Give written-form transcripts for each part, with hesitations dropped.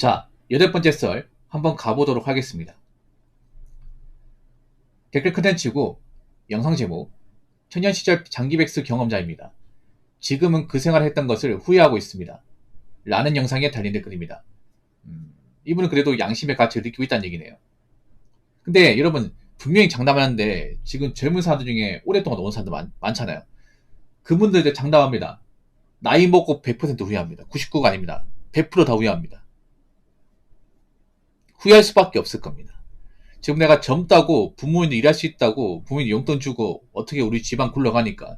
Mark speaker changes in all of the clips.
Speaker 1: 자, 8번째 썰 한번 가보도록 하겠습니다. 댓글 컨텐츠고 영상 제목 청년 시절 장기백수 경험자입니다. 지금은 그 생활을 했던 것을 후회하고 있습니다. 라는 영상에 달린 댓글입니다. 이분은 그래도 양심의 가치를 느끼고 있다는 얘기네요. 근데 여러분 분명히 장담하는데 지금 젊은 사람들 중에 오랫동안 온 사람들 많잖아요. 그분들 이제 장담합니다. 나이 먹고 100% 후회합니다. 99가 아닙니다. 100%다 후회합니다. 후회할 수밖에 없을 겁니다. 지금 내가 젊다고 부모님도 일할 수 있다고 부모님 용돈 주고 어떻게 우리 집안 굴러가니까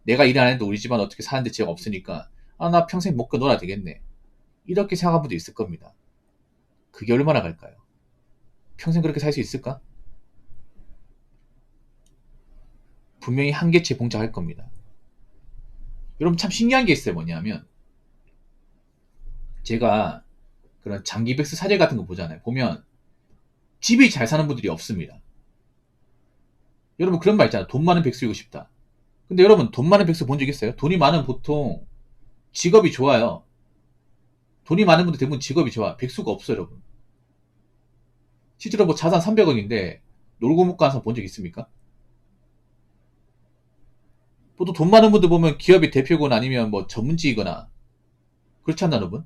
Speaker 1: 내가 일 안 해도 우리 집안 어떻게 사는데 지장 없으니까 나 평생 먹고 놀아야 되겠네. 이렇게 생각한 분도 있을 겁니다. 그게 얼마나 갈까요? 평생 그렇게 살 수 있을까? 분명히 한계치에 봉착할 겁니다. 여러분 참 신기한 게 있어요. 뭐냐면 제가 그런 장기백수 사례 같은 거 보잖아요. 보면 집이 잘 사는 분들이 없습니다. 여러분 그런 말 있잖아요. 돈 많은 백수이고 싶다. 근데 여러분 돈 많은 백수 본 적 있어요? 돈이 많은 보통 직업이 좋아요. 돈이 많은 분들 대부분 직업이 좋아. 백수가 없어요, 여러분. 실제로 뭐 자산 300억인데 놀고 먹고 하는 사람 본 적 있습니까? 보통 돈 많은 분들 보면 기업의 대표거나 아니면 뭐 전문직이거나 그렇지 않나 여러분?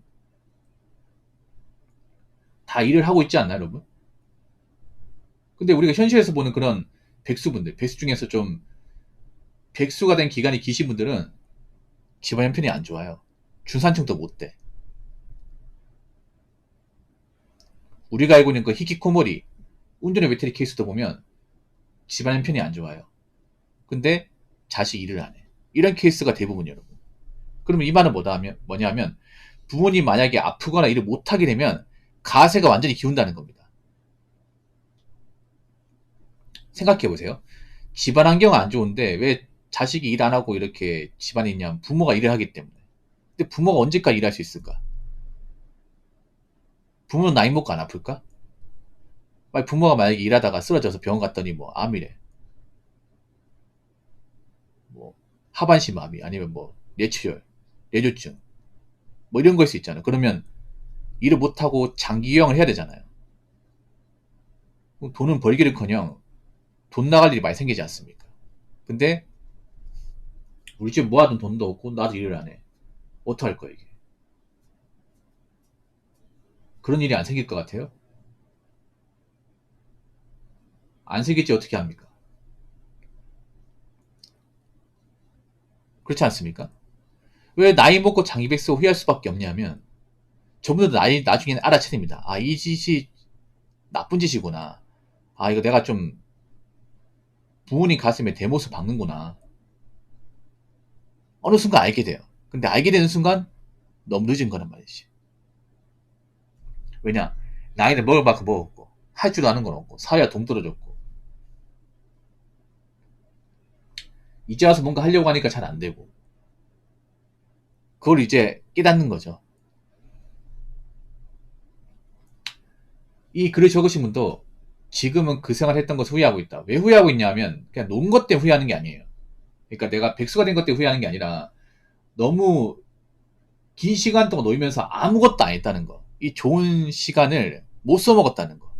Speaker 1: 다 일을 하고 있지 않나요, 여러분? 근데 우리가 현실에서 보는 그런 백수분들, 백수 중에서 좀 백수가 된 기간이 기신 분들은 집안 형편이 안 좋아요. 중산층도 못 돼. 우리가 알고 있는 그 히키코모리 운전의 외톨이 케이스도 보면 집안 형편이 안 좋아요. 근데 자식 일을 안 해. 이런 케이스가 대부분 여러분. 그러면 이 말은 뭐냐면 부모님 만약에 아프거나 일을 못하게 되면 가세가 완전히 기운다는 겁니다. 생각해보세요. 집안 환경은 안 좋은데 왜 자식이 일 안 하고 이렇게 집안에 있냐면 부모가 일을 하기 때문에. 근데 부모가 언제까지 일할 수 있을까? 부모는 나이 먹고 안 아플까? 부모가 만약에 일하다가 쓰러져서 병원 갔더니 뭐 암이래. 뭐 하반신 암이 아니면 뭐 뇌출혈, 뇌졸중 뭐 이런 걸 수 있잖아요. 그러면 일을 못하고 장기요양을 해야 되잖아요. 돈은 벌기를커녕 돈 나갈 일이 많이 생기지 않습니까? 근데 우리 집 모아둔 돈도 없고 나도 일을 안 해. 어떡할 거야 이게? 그런 일이 안 생길 것 같아요? 안 생길지 어떻게 합니까? 그렇지 않습니까? 왜 나이 먹고 장기백수 후회할 수밖에 없냐면 전부 다 나중에는 알아채립니다. 이 짓이 나쁜 짓이구나. 이거 내가 좀 부모님 가슴에 대못을 박는구나. 어느 순간 알게 돼요. 근데 알게 되는 순간 너무 늦은 거란 말이지. 왜냐? 나이는 먹을 만큼 먹었고 할 줄 아는 건 없고 사회가 동떨어졌고 이제 와서 뭔가 하려고 하니까 잘 안 되고 그걸 이제 깨닫는 거죠. 이 글을 적으신 분도 지금은 그 생활 했던 것을 후회하고 있다. 왜 후회하고 있냐면 그냥 논 것 때문에 후회하는 게 아니에요. 그러니까 내가 백수가 된 것 때문에 후회하는 게 아니라 너무 긴 시간 동안 놀면서 아무것도 안 했다는 거. 이 좋은 시간을 못 써먹었다는 거.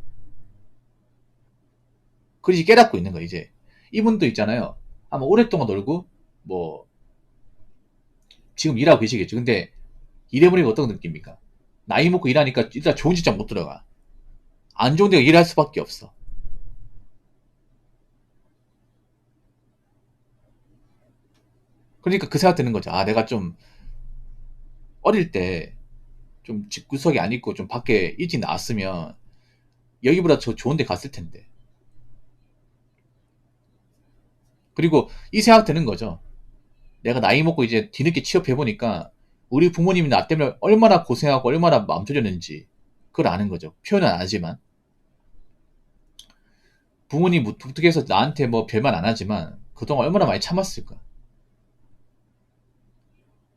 Speaker 1: 그러지 깨닫고 있는 거 이제. 이분도 있잖아요. 아마 오랫동안 놀고 뭐 지금 일하고 계시겠죠. 근데 일해보니까 어떤 느낌입니까? 나이 먹고 일하니까 일단 좋은 직장 못 들어가. 안 좋은 데가 일할 수밖에 없어. 그러니까 그 생각 드는 거죠. 내가 좀 어릴 때 좀 집구석에 안 있고 좀 밖에 일찍 나왔으면 여기보다 더 좋은 데 갔을 텐데. 그리고 이 생각 드는 거죠. 내가 나이 먹고 이제 뒤늦게 취업해보니까 우리 부모님이 나 때문에 얼마나 고생하고 얼마나 마음 졸였는지 그걸 아는 거죠. 표현은 안 하지만. 부모님 무뚝뚝해서 나한테 뭐 별말 안 하지만 그동안 얼마나 많이 참았을까.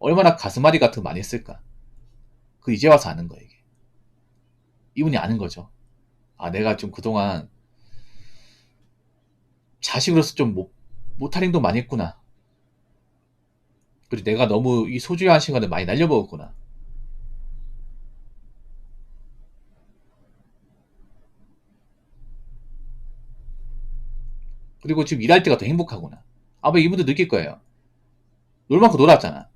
Speaker 1: 얼마나 가슴앓이 같은 거 많이 했을까. 그 이제 와서 아는 거예요. 이게. 이분이 아는 거죠. 내가 좀 그동안 자식으로서 좀 못할 행동 많이 했구나. 그리고 내가 너무 이 소중한 시간을 많이 날려먹었구나. 그리고 지금 일할 때가 더 행복하구나. 아마 이분도 느낄 거예요. 놀 만큼 놀았잖아.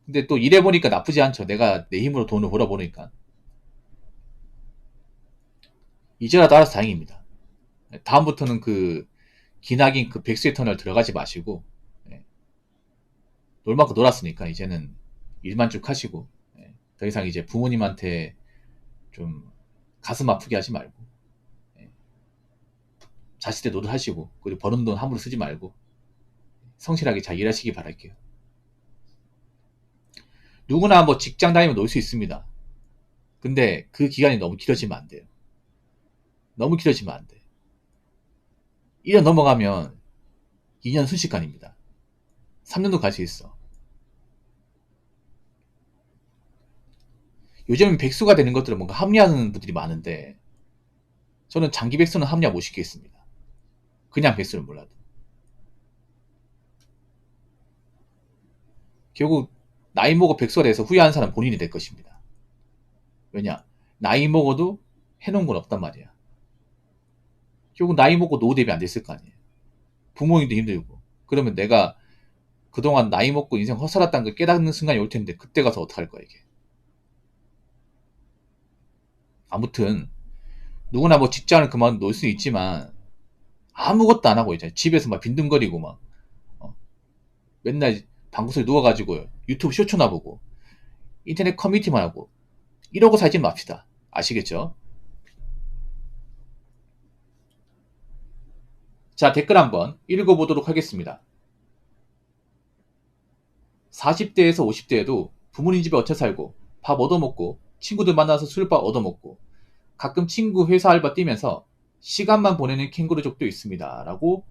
Speaker 1: 근데 또 일해보니까 나쁘지 않죠. 내가 내 힘으로 돈을 벌어보니까. 이제라도 알아서 다행입니다. 다음부터는 그 기나긴 그 백수의 터널 들어가지 마시고, 예, 놀 만큼 놀았으니까 이제는 일만 쭉 하시고, 예, 더 이상 이제 부모님한테 좀 가슴 아프게 하지 말고, 예, 자식들 노릇하시고, 그리고 버는 돈 함부로 쓰지 말고 성실하게 잘 일하시기 바랄게요. 누구나 뭐 직장 다니면 놀 수 있습니다. 근데 그 기간이 너무 길어지면 안 돼요. 너무 길어지면 안 돼. 1년 넘어가면 2년 순식간입니다. 3년도 갈 수 있어. 요즘은 백수가 되는 것들은 뭔가 합리화하는 분들이 많은데 저는 장기 백수는 합리화 못 시키겠습니다. 그냥 백수는 몰라도. 결국 나이 먹어 백수가 돼서 후회하는 사람은 본인이 될 것입니다. 왜냐? 나이 먹어도 해놓은 건 없단 말이야. 결국 나이 먹고 노후 대비 안 됐을 거 아니에요. 부모님도 힘들고. 그러면 내가 그동안 나이 먹고 인생 헛살았다는 걸 깨닫는 순간이 올 텐데 그때 가서 어떡할 거야 이게. 아무튼 누구나 뭐 직장을 그만 놓을 수 있지만 아무것도 안 하고 이제 집에서 막 빈둥거리고 막 맨날 방구석에 누워가지고 유튜브 쇼츠나 보고 인터넷 커뮤니티만 하고 이러고 살지 맙시다. 아시겠죠? 자, 댓글 한번 읽어보도록 하겠습니다. 40대에서 50대에도 부모님 집에 얹혀 살고 밥 얻어먹고 친구들 만나서 술밥 얻어먹고 가끔 친구 회사 알바 뛰면서 시간만 보내는 캥거루족도 있습니다. 라고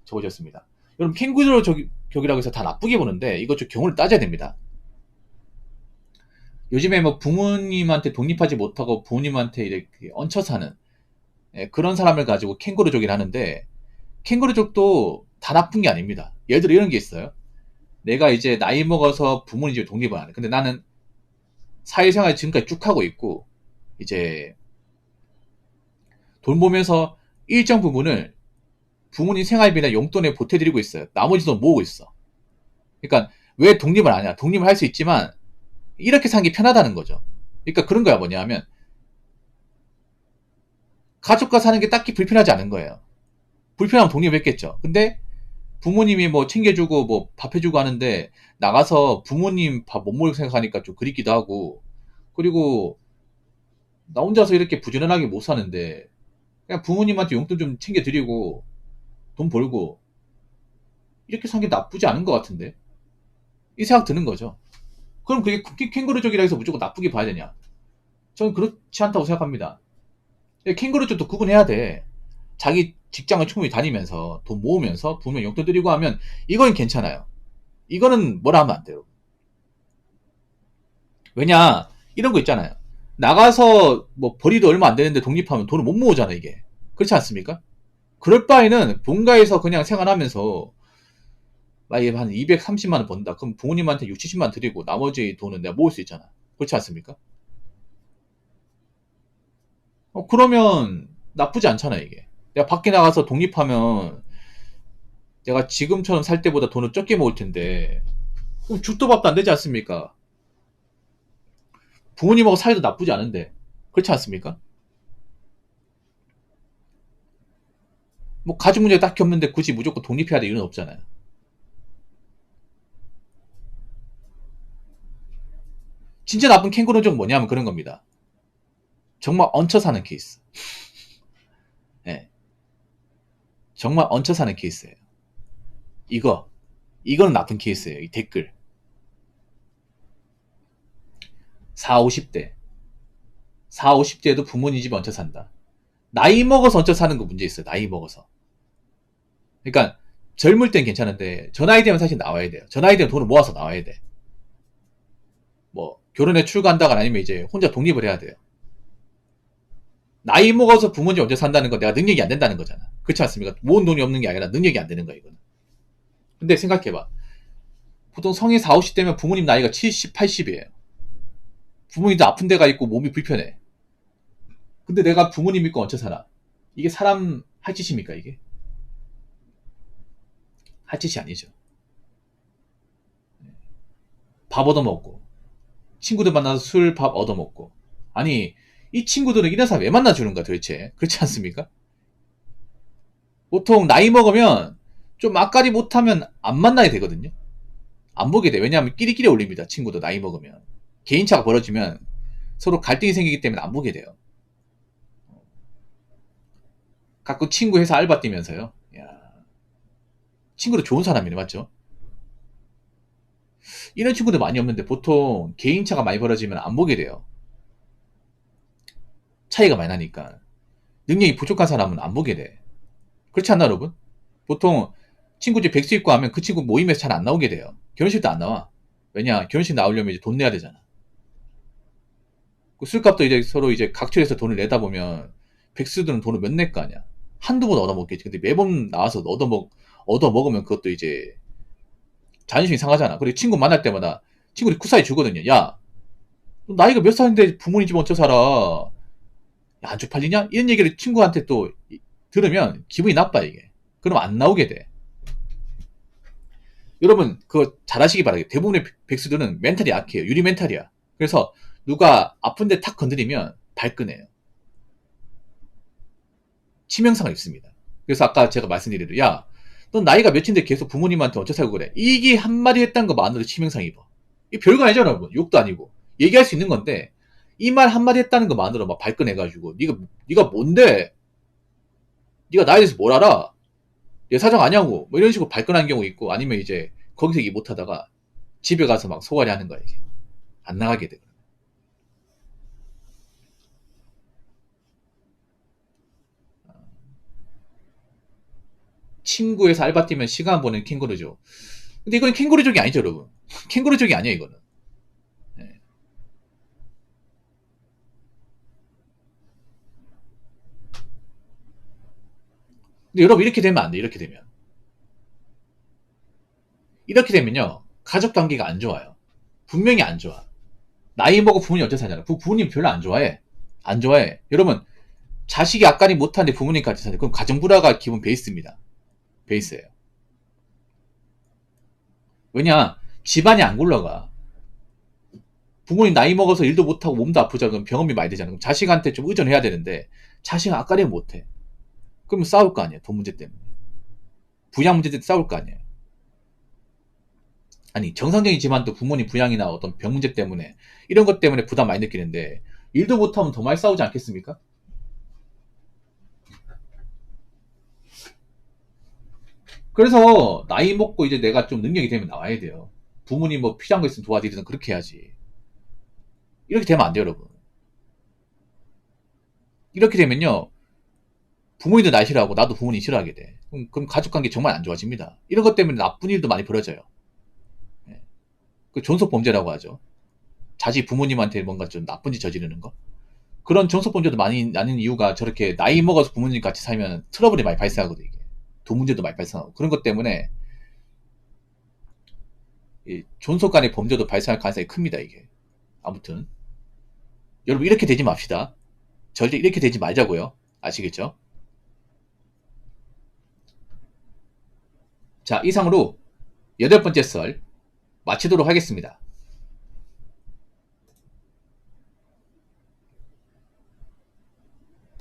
Speaker 1: 적어졌습니다. 여러분 캥거루족이라고 해서 다 나쁘게 보는데 이것 좀 경우를 따져야 됩니다. 요즘에 뭐 부모님한테 독립하지 못하고 부모님한테 이렇게 얹혀 사는 그런 사람을 가지고 캥거루족이라 하는데 캥거루족도 다 나쁜 게 아닙니다. 예를 들어 이런 게 있어요. 내가 이제 나이 먹어서 부모님 집에 독립을 하네. 근데 나는 사회생활 지금까지 쭉 하고 있고 이제 돈 보면서 일정 부분을 부모님 생활비나 용돈에 보태드리고 있어요. 나머지 돈 모으고 있어. 그러니까 왜 독립을 안 하냐? 독립을 할 수 있지만 이렇게 사는 게 편하다는 거죠. 그러니까 그런 거야 뭐냐면 가족과 사는 게 딱히 불편하지 않은 거예요. 불편하면 독립을 했겠죠. 근데 부모님이 뭐 챙겨주고 뭐 밥 해주고 하는데 나가서 부모님 밥 못 먹을 생각하니까 좀 그립기도 하고 그리고 나 혼자서 이렇게 부지런하게 못 사는데 그냥 부모님한테 용돈 좀 챙겨드리고 돈 벌고 이렇게 사는 게 나쁘지 않은 것 같은데 이 생각 드는 거죠. 그럼 그게 캥거루족이라 해서 무조건 나쁘게 봐야 되냐? 저는 그렇지 않다고 생각합니다. 캥거루족도 구분해야 돼. 자기 직장을 충분히 다니면서 돈 모으면서 부모님 용돈 드리고 하면 이건 괜찮아요. 이거는 뭐라 하면 안 돼요. 왜냐 이런 거 있잖아요. 나가서 뭐 벌이도 얼마 안 되는데 독립하면 돈을 못 모으잖아 이게. 그렇지 않습니까? 그럴 바에는 본가에서 그냥 생활하면서 만약에 한 230만 원 번다. 그럼 부모님한테 6, 70만 원 드리고 나머지 돈은 내가 모을 수 있잖아. 그렇지 않습니까? 그러면 나쁘지 않잖아 이게. 내가 밖에 나가서 독립하면 내가 지금처럼 살 때보다 돈을 적게 모을 텐데 그럼 죽도 밥도 안 되지 않습니까? 부모님하고 사이도 나쁘지 않은데 그렇지 않습니까? 뭐 가족 문제 딱히 없는데 굳이 무조건 독립해야 돼 이런 건 없잖아요. 진짜 나쁜 캥거루족은 뭐냐면 그런 겁니다. 정말 얹혀 사는 케이스. 네. 정말 얹혀 사는 케이스예요. 이거는 나쁜 케이스예요. 이 댓글. 4, 50대. 4, 50대에도 부모님 집에 얹혀 산다. 나이 먹어서 얹혀 사는 거 문제 있어요. 나이 먹어서. 그러니까 젊을 땐 괜찮은데 저 나이 되면 사실 나와야 돼요. 저 나이 되면 돈을 모아서 나와야 돼. 뭐 결혼에 출가한다거나 아니면 이제 혼자 독립을 해야 돼요. 나이 먹어서 부모님 얹혀 산다는 건 내가 능력이 안 된다는 거잖아. 그렇지 않습니까? 모은 돈이 없는 게 아니라 능력이 안 되는 거야 이거는. 근데 생각해봐. 보통 성인 4, 50대면 부모님 나이가 70, 80이에요. 부모님도 아픈 데가 있고 몸이 불편해. 근데 내가 부모님 믿고 얹혀 살아. 이게 사람 할 짓입니까 이게? 할 짓이 아니죠. 밥 얻어먹고 친구들 만나서 술 밥 얻어먹고 아니 이 친구들은 이런 사람 왜 만나주는가 도대체 그렇지 않습니까? 보통 나이 먹으면 좀 맛깔이 못하면 안 만나게 되거든요. 안 보게 돼. 왜냐하면 끼리끼리 올립니다. 친구도 나이 먹으면 개인차가 벌어지면 서로 갈등이 생기기 때문에 안 보게 돼요. 가끔 친구 회사 알바 뛰면서요. 야, 친구도 좋은 사람이네 맞죠? 이런 친구들 많이 없는데 보통 개인차가 많이 벌어지면 안 보게 돼요. 차이가 많이 나니까. 능력이 부족한 사람은 안 보게 돼. 그렇지 않나 여러분? 보통 친구 집 백수 있고 하면 그 친구 모임에서 잘 안 나오게 돼요. 결혼식도 안 나와. 왜냐? 결혼식 나오려면 이제 돈 내야 되잖아. 그 술값도 이제 서로 이제 각출해서 돈을 내다 보면 백수들은 돈을 몇 낼 거 아니야. 한두 번 얻어먹겠지. 근데 매번 나와서 얻어먹으면 그것도 이제 자존심이 상하잖아. 그리고 친구 만날 때마다 친구들이 쿠사이 주거든요. 야, 너 나이가 몇 살인데 부모님 집 얹혀 살아. 야, 안 쪽팔리냐? 이런 얘기를 친구한테 또 들으면 기분이 나빠 이게. 그럼 안 나오게 돼. 여러분 그거 잘 아시기 바라겠어요. 대부분의 백수들은 멘탈이 약해요. 유리 멘탈이야. 그래서 누가 아픈데 탁 건드리면 발끈해요. 치명상을 입습니다. 그래서 아까 제가 말씀드린 야, 넌 나이가 몇인데 계속 부모님한테 얹혀 살고 그래. 이게 한마디 했다는 것만으로 치명상 입어. 이게 별거 아니죠 여러분. 욕도 아니고. 얘기할 수 있는 건데 이 말 한마디 했다는 것만으로 막 발끈해가지고 네가 뭔데? 네가 나에 대해서 뭘 알아? 내 사정 아냐고 뭐 이런 식으로 발끈한 경우 있고 아니면 이제 거기서 얘기 못하다가 집에 가서 막 소갈이 하는 거야 이게. 안 나가게 돼. 친구에서 알바 뛰면 시간 보낸 캥거루죠. 근데 이건 캥거루족이 아니죠 여러분. 캥거루족이 아니야 이거는. 네. 근데 여러분 이렇게 되면 안 돼. 이렇게 되면요 가족 관계가 안 좋아요. 분명히 안 좋아. 나이 먹어 부모님 어째 사잖아. 부모님 별로 안 좋아해. 안 좋아해. 여러분 자식이 앞가림 못하는데 부모님 같이 사요. 그럼 가정불화가 기본 베이스입니다. 베이스예요. 왜냐 집안이 안 굴러가. 부모님 나이 먹어서 일도 못하고 몸도 아프자 그럼 병원비 많이 되잖아. 그럼 자식한테 좀 의존해야 되는데 자식은 앞가림 못해. 그러면 싸울 거 아니에요. 돈 문제 때문에. 부양 문제 때문에 싸울 거 아니에요. 아니 정상적인 집안도 부모님 부양이나 어떤 병 문제 때문에 이런 것 때문에 부담 많이 느끼는데 일도 못하면 더 많이 싸우지 않겠습니까? 그래서 나이 먹고 이제 내가 좀 능력이 되면 나와야 돼요. 부모님 뭐 필요한 거 있으면 도와드리든 그렇게 해야지. 이렇게 되면 안 돼요 여러분. 이렇게 되면요 부모님도 날 싫어하고 나도 부모님 싫어하게 돼. 그럼 가족관계 정말 안 좋아집니다. 이런 것 때문에 나쁜 일도 많이 벌어져요. 예. 그 존속범죄라고 하죠. 자식 부모님한테 뭔가 좀 나쁜 짓 저지르는 거. 그런 존속범죄도 많이 나는 이유가 저렇게 나이 먹어서 부모님 같이 살면 트러블이 많이 발생하거든요. 이게. 돈 문제도 많이 발생하고 그런 것 때문에 이 존속 간의 범죄도 발생할 가능성이 큽니다. 이게. 아무튼 여러분 이렇게 되지 맙시다. 절대 이렇게 되지 말자고요. 아시겠죠? 자 이상으로 8번째 썰 마치도록 하겠습니다.